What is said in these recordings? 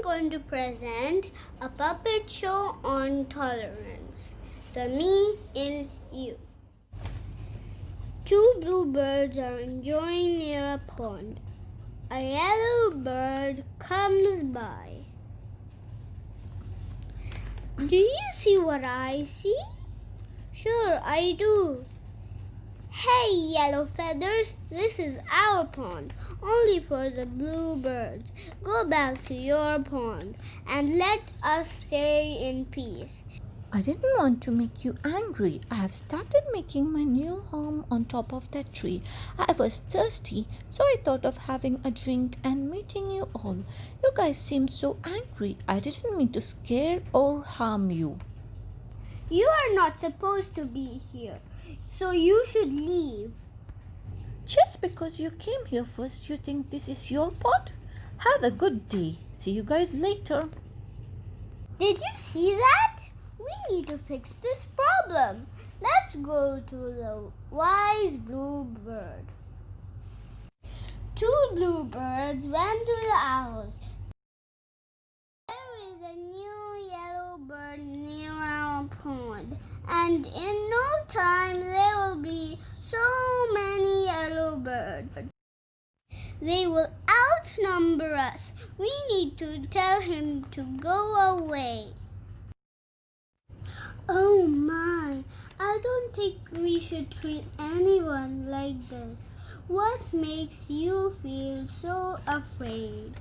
going to present a puppet show on tolerance. The me in you. Two bluebirds are enjoying near a pond. A yellow bird comes by. Do you see what I see? Sure, I do. Hey, yellow feathers, this is our pond, only for the bluebirds. Go back to your pond and let us stay in peace. I didn't want to make you angry. I have started making my new home on top of that tree. I was thirsty, so I thought of having a drink and meeting you all. You guys seem so angry. I didn't mean to scare or harm you. You are not supposed to be here, so you should leave. Just because you came here first, you think this is your pot? Have a good day. See you guys later. Did you see that? We need to fix this problem. Let's go to the wise bluebird. Two bluebirds went to the house. There is a new yellow bird near our pond, and in no time there will be so many yellow birds. They will outnumber us. We need to tell him to go away. Oh my, I don't think we should treat anyone like this. What makes you feel so afraid?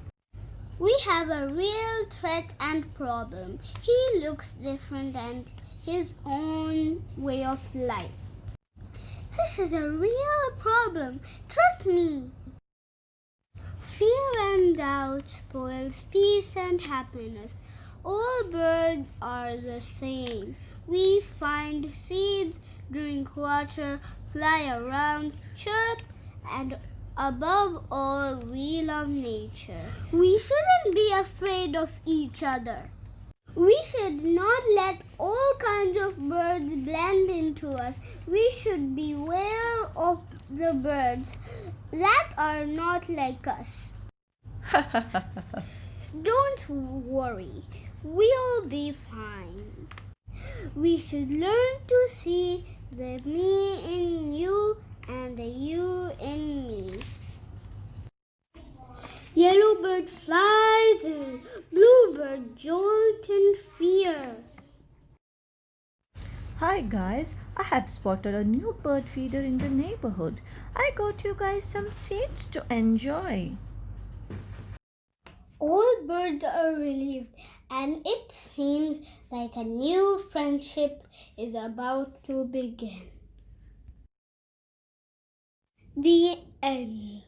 We have a real threat and problem. He looks different and his own way of life. This is a real problem. Trust me. Fear and doubt spoils peace and happiness. All birds are the same. We find seeds, drink water, fly around, chirp, and above all, we love nature. We shouldn't be afraid of each other. We should not let all kinds of birds blend into us. We should beware of the birds that are not like us. Don't worry, we'll be fine. We should learn to see the me in you and the you in me. Yellowbird flies and bluebird jolt in fear. Hi guys, I have spotted a new bird feeder in the neighborhood. I got you guys some seeds to enjoy. All birds are relieved, and it seems like a new friendship is about to begin. The end.